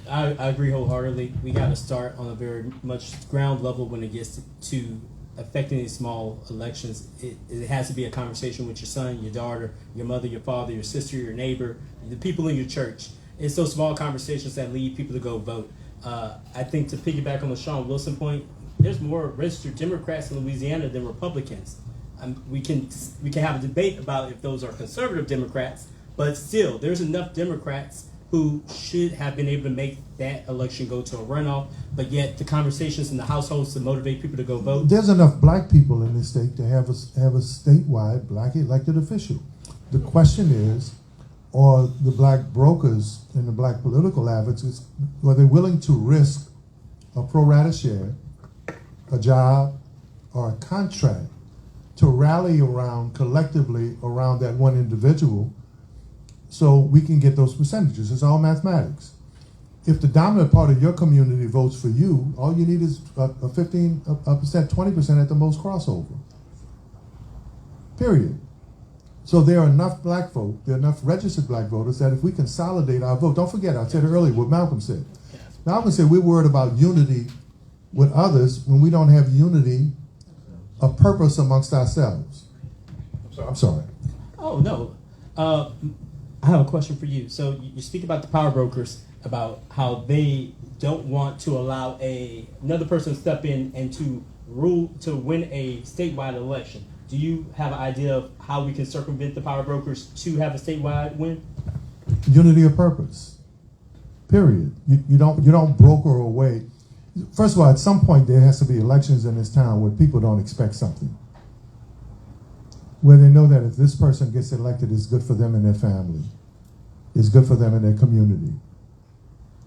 I agree wholeheartedly. We got to start on a very much ground level when it gets to affecting these small elections. It has to be a conversation with your son, your daughter, your mother, your father, your sister, your neighbor, the people in your church. It's those small conversations that lead people to go vote. I think to piggyback on the Sean Wilson point, there's more registered Democrats in Louisiana than Republicans. We can have a debate about if those are conservative Democrats, but still, there's enough Democrats who should have been able to make that election go to a runoff, but yet the conversations in the households to motivate people to go vote. There's enough black people in this state to have a statewide black elected official. The question is, are the black brokers and the black political advocates, are they willing to risk a pro rata share, a job, or a contract to rally around collectively around that one individual so we can get those percentages? It's all mathematics. If the dominant part of your community votes for you, all you need is a 15%, 20% at the most crossover. Period. So there are enough black folk, there are enough registered black voters that if we consolidate our vote, don't forget, I said earlier what Malcolm said. Malcolm said we're worried about unity with others when we don't have unity of purpose amongst ourselves. I'm sorry. Oh, no. I have a question for you. So you speak about the power brokers, about how they don't want to allow another person to step in and to rule to win a statewide election. Do you have an idea of how we can circumvent the power brokers to have a statewide win? Unity of purpose. Period. You don't broker away. First of all, at some point there has to be elections in this town where people don't expect something. Where they know that if this person gets elected, it's good for them and their family. It's good for them and their community.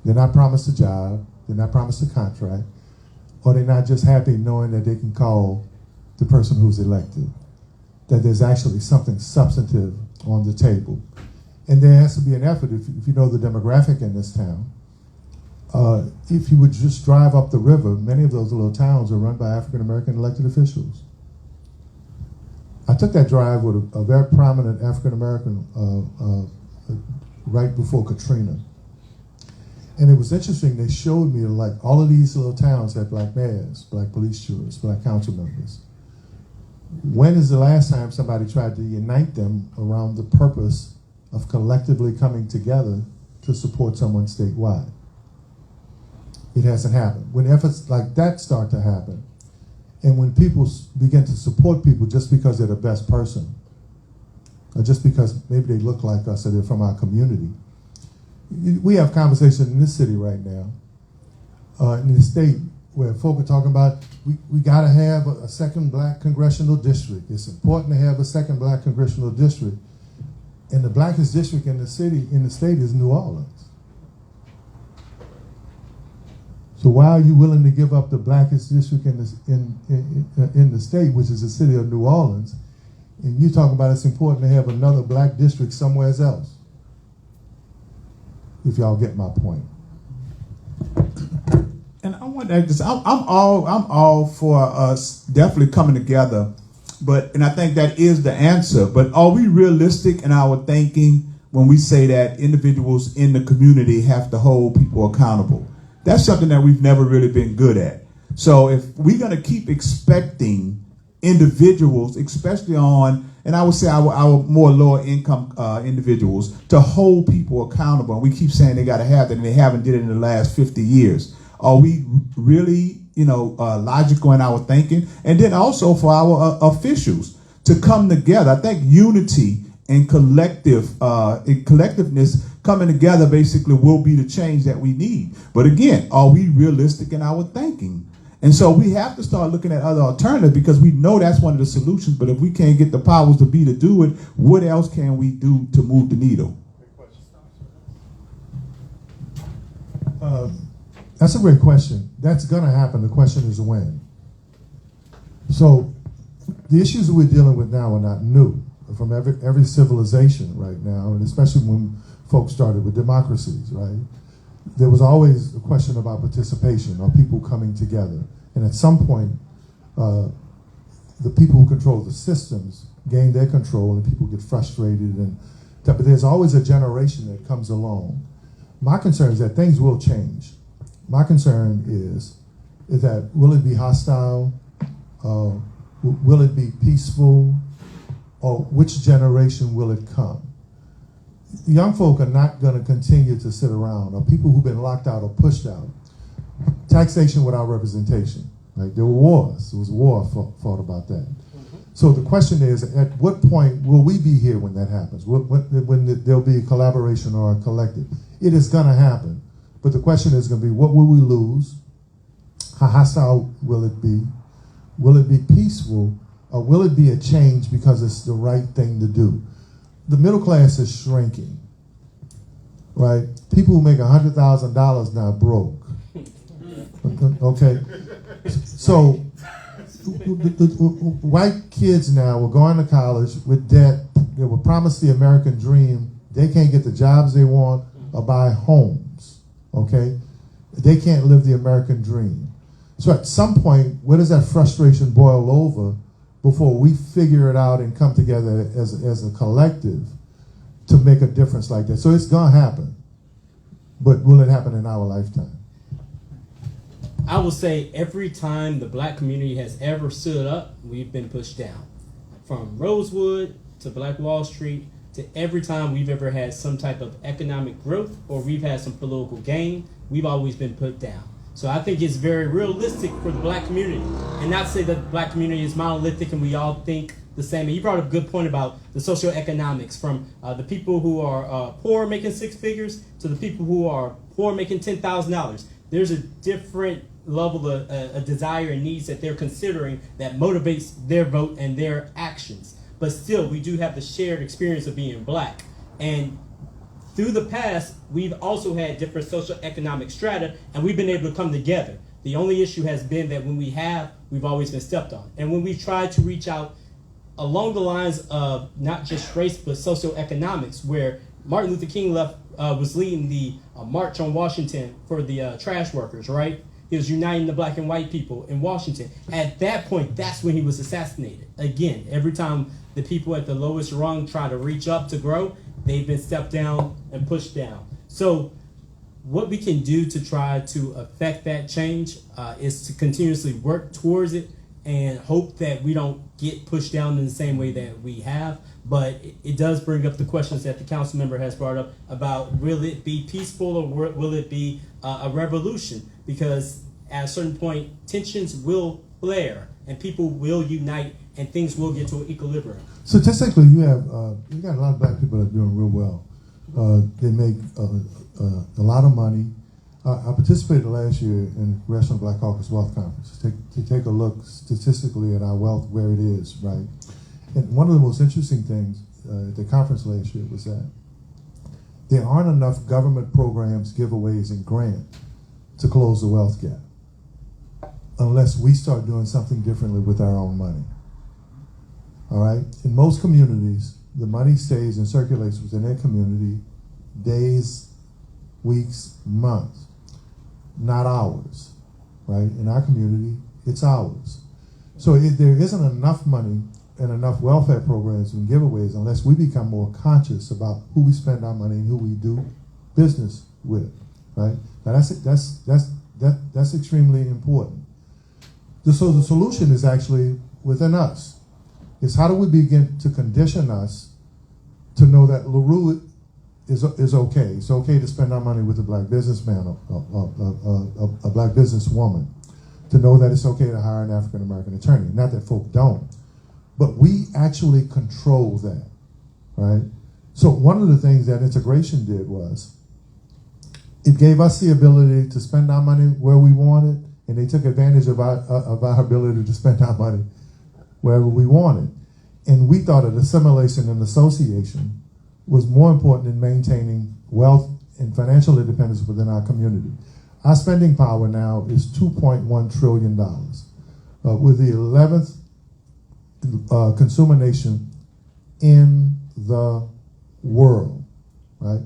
They're not promised a job. They're not promised a contract. Or they're not just happy knowing that they can call the person who's elected. That there's actually something substantive on the table. And there has to be an effort, if you know the demographic in this town. If you would just drive up the river, many of those little towns are run by African-American elected officials. I took that drive with a very prominent African-American right before Katrina. And it was interesting, they showed me like all of these little towns had black mayors, black police jurors, black council members. When is the last time somebody tried to unite them around the purpose of collectively coming together to support someone statewide? It hasn't happened. When efforts like that start to happen, and when people begin to support people just because they're the best person, or just because maybe they look like us or they're from our community. We have conversations in this city right now, in the state, where folk are talking about we got to have a second black congressional district. It's important to have a second black congressional district. And the blackest district in the city, in the state, is New Orleans. So why are you willing to give up the blackest district in the state, which is the city of New Orleans, and you talk about it's important to have another black district somewhere else? If y'all get my point. And I want to just, I'm all for us definitely coming together, and I think that is the answer. But are we realistic in our thinking when we say that individuals in the community have to hold people accountable? That's something that we've never really been good at. So if we're going to keep expecting individuals, especially on, and I would say our more lower income individuals, to hold people accountable, and we keep saying they got to have that, and they haven't did it in the last 50 years. Are we really, logical in our thinking? And then also for our officials to come together. I think unity and collectiveness coming together basically will be the change that we need. But again, are we realistic in our thinking? And so we have to start looking at other alternatives, because we know that's one of the solutions. But if we can't get the powers to be to do it, what else can we do to move the needle? That's a great question. That's going to happen. The question is when. So the issues that we're dealing with now are not new. From every civilization right now, and especially when folks started with democracies, right? There was always a question about participation or people coming together. And at some point, the people who control the systems gain their control and people get frustrated. But there's always a generation that comes along. My concern is that things will change. My concern is that will it be hostile? Will it be peaceful? Or which generation will it come? Young folk are not going to continue to sit around, or people who've been locked out or pushed out. Taxation without representation. Right? There were wars. There was war fought about that. Mm-hmm. So the question is, at what point will we be here when that happens? When there'll be a collaboration or a collective? It is going to happen. But the question is going to be, what will we lose? How hostile will it be? Will it be peaceful? Or will it be a change because it's the right thing to do? The middle class is shrinking, right? People who make $100,000 now broke. Okay? So white kids now will go into college with debt. They were promised the American dream. They can't get the jobs they want or buy homes, okay? They can't live the American dream. So at some point, where does that frustration boil over before we figure it out and come together as a collective to make a difference like that? So it's going to happen. But will it happen in our lifetime? I will say every time the black community has ever stood up, we've been pushed down. From Rosewood to Black Wall Street, to every time we've ever had some type of economic growth or we've had some political gain, we've always been put down. So I think it's very realistic for the black community, and not to say that the black community is monolithic and we all think the same. And you brought up a good point about the socioeconomics, from the people who are poor making six figures to the people who are poor making $10,000. There's a different level of a desire and needs that they're considering that motivates their vote and their actions. But still, we do have the shared experience of being black. And through the past, we've also had different socioeconomic strata, and we've been able to come together. The only issue has been that when we've always been stepped on. And when we tried to reach out along the lines of not just race, but socioeconomics, where Martin Luther King was leading the March on Washington for the trash workers, right? He was uniting the black and white people in Washington. At that point, that's when he was assassinated. Again, every time the people at the lowest rung try to reach up to grow, they've been stepped down and pushed down. So what we can do to try to affect that change is to continuously work towards it and hope that we don't get pushed down in the same way that we have. But it does bring up the questions that the council member has brought up about, will it be peaceful or will it be a revolution? Because at a certain point, tensions will flare and people will unite and things will get to an equilibrium. Statistically, you got a lot of black people that are doing real well. They make a lot of money. I participated last year in the Congressional Black Caucus Wealth Conference to take a look statistically at our wealth, where it is, right? And one of the most interesting things at the conference last year was that there aren't enough government programs, giveaways, and grants to close the wealth gap unless we start doing something differently with our own money. All right? In most communities, the money stays and circulates within their community days, weeks, months, not hours, right? In our community, it's hours. So if there isn't enough money and enough welfare programs and giveaways unless we become more conscious about who we spend our money and who we do business with, right? Now that's extremely important. So the solution is actually within us. It's how do we begin to condition us to know that LaRue is okay. It's okay to spend our money with a black businessman, a black businesswoman, to know that it's okay to hire an African American attorney. Not that folk don't, but we actually control that, right? So one of the things that integration did was it gave us the ability to spend our money where we wanted, and they took advantage of our ability to spend our money wherever we wanted. And we thought that assimilation and association was more important than maintaining wealth and financial independence within our community. Our spending power now is $2.1 trillion. We're the 11th consumer nation in the world, right?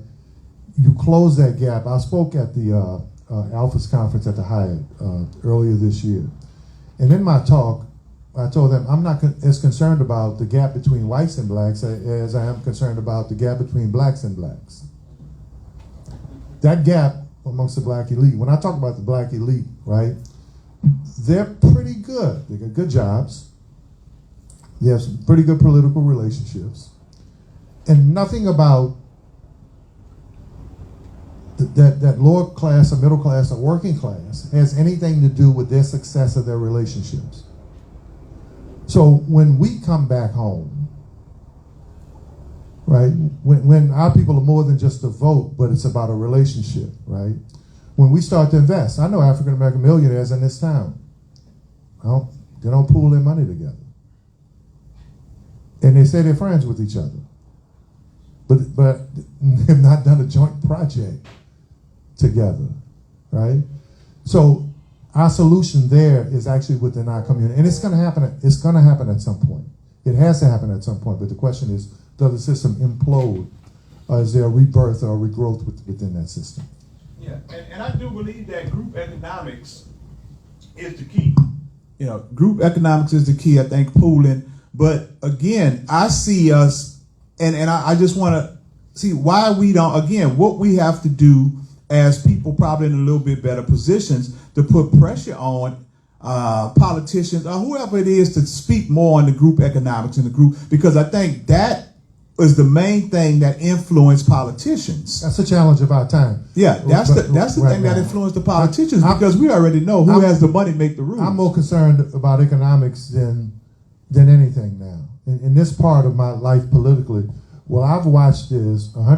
You close that gap. I spoke at the Alphas conference at the Hyatt earlier this year. And in my talk, I told them I'm not as concerned about the gap between whites and blacks as I am concerned about the gap between blacks and blacks. That gap amongst the black elite, when I talk about the black elite, right, they're pretty good. They got good jobs. They have some pretty good political relationships. And nothing about that lower class or middle class or working class has anything to do with their success of their relationships. So when we come back home, right, when our people are more than just a vote, but it's about a relationship, right? When we start to invest, I know African American millionaires in this town. They don't pool their money together. And they say they're friends with each other. But they've not done a joint project together, right? So our solution there is actually within our community, and it's going to happen. It's going to happen at some point. It has to happen at some point. But the question is, does the system implode, or is there a rebirth or a regrowth within that system? Yeah, and I do believe that group economics is the key. You know, group economics is the key. I think pooling, but again, I see us, and I just want to see why we don't. Again, what we have to do as people probably in a little bit better positions to put pressure on politicians or whoever it is to speak more on the group economics in the group, because I think that is the main thing that influenced politicians. That's a challenge of our time. Yeah, that's the Right thing that now. influenced the politicians I'm- because we already know who I'm- has the money to make the rules. I'm more concerned about economics than anything now. In this part of my life politically, what I've watched is 100